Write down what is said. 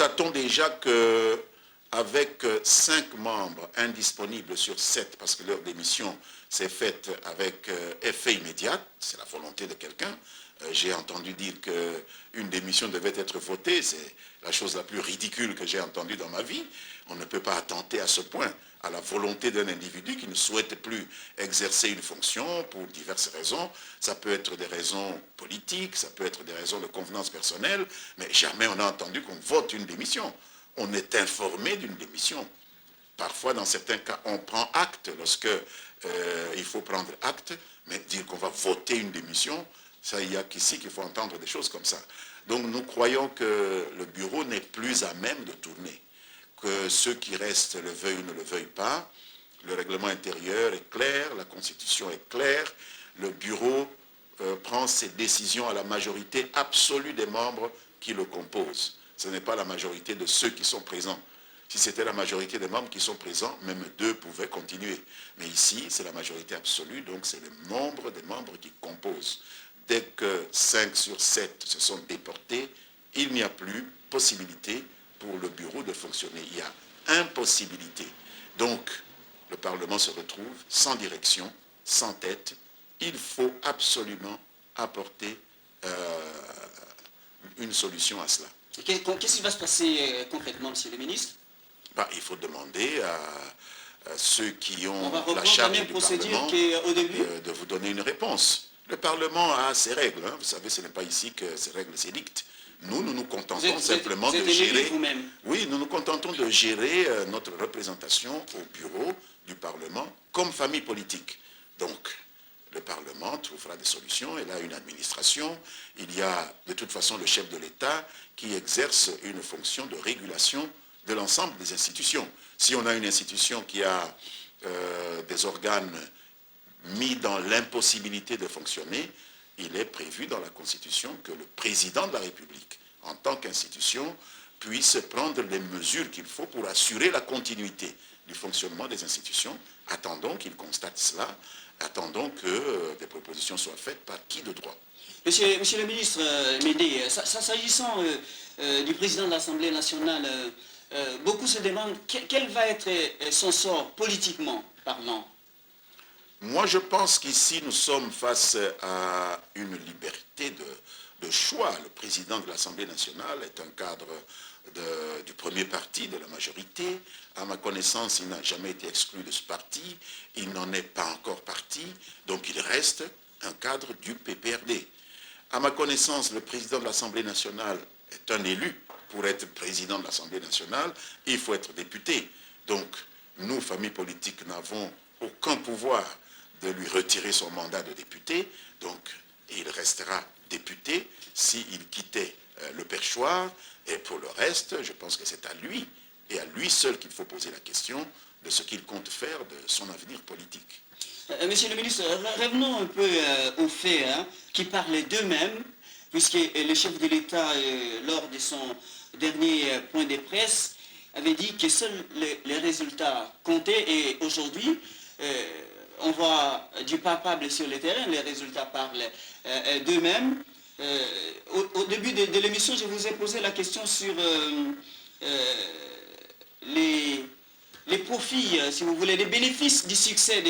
constatons déjà qu'avec 5 membres indisponibles sur 7, parce que leur démission s'est faite avec effet immédiat, c'est la volonté de quelqu'un. J'ai entendu dire qu'une démission devait être votée, c'est la chose la plus ridicule que j'ai entendue dans ma vie. On ne peut pas attenter à ce point à la volonté d'un individu qui ne souhaite plus exercer une fonction pour diverses raisons. Ça peut être des raisons politiques, ça peut être des raisons de convenance personnelle, mais jamais on a entendu qu'on vote une démission. On est informé d'une démission. Parfois, dans certains cas, on prend acte lorsque il faut prendre acte, mais dire qu'on va voter une démission, ça, il n'y a qu'ici qu'il faut entendre des choses comme ça. Donc nous croyons que le bureau n'est plus à même de tourner, que ceux qui restent le veuillent ou ne le veuillent pas. Le règlement intérieur est clair, la Constitution est claire, le bureau prend ses décisions à la majorité absolue des membres qui le composent. Ce n'est pas la majorité de ceux qui sont présents. Si c'était la majorité des membres qui sont présents, même 2 pouvaient continuer. Mais ici, c'est la majorité absolue, donc c'est le nombre des membres qui composent. Dès que 5 sur 7 se sont déportés, il n'y a plus possibilité pour le bureau de fonctionner. Il y a impossibilité. Donc, le Parlement se retrouve sans direction, sans tête. Il faut absolument apporter une solution à cela. Qu'est-ce qui va se passer concrètement, Monsieur le ministre? Il faut demander à ceux qui ont la charge du Parlement de vous donner une réponse. Le Parlement a ses règles. Hein. Vous savez, ce n'est pas ici que ces règles s'édictent. Nous nous contentons simplement de gérer. Oui, nous nous contentons de gérer notre représentation au bureau du Parlement comme famille politique. Donc, le Parlement trouvera des solutions. Il a une administration. Il y a de toute façon le chef de l'État qui exerce une fonction de régulation de l'ensemble des institutions. Si on a une institution qui a des organes mis dans l'impossibilité de fonctionner, il est prévu dans la Constitution que le président de la République, en tant qu'institution, puisse prendre les mesures qu'il faut pour assurer la continuité du fonctionnement des institutions. Attendons qu'il constate cela, attendons que des propositions soient faites par qui de droit. Monsieur le ministre Médé, s'agissant du président de l'Assemblée nationale, beaucoup se demandent quel va être son sort politiquement parlant. Moi, je pense qu'ici, nous sommes face à une liberté de choix. Le président de l'Assemblée nationale est un cadre du premier parti, de la majorité. À ma connaissance, il n'a jamais été exclu de ce parti. Il n'en est pas encore parti. Donc, il reste un cadre du PPRD. À ma connaissance, le président de l'Assemblée nationale est un élu. Pour être président de l'Assemblée nationale, il faut être député. Donc, nous, famille politique, n'avons aucun pouvoir de lui retirer son mandat de député. Donc, il restera député s'il quittait le perchoir. Et pour le reste, je pense que c'est à lui, et à lui seul qu'il faut poser la question de ce qu'il compte faire de son avenir politique. Monsieur le ministre, revenons un peu aux faits qui parlent d'eux-mêmes, puisque le chef de l'État, lors de son dernier point de presse, avait dit que seuls les résultats comptaient, et aujourd'hui, on voit du palpable sur le terrain, les résultats parlent d'eux-mêmes. Au début de l'émission, je vous ai posé la question sur les profits, si vous voulez, les bénéfices du succès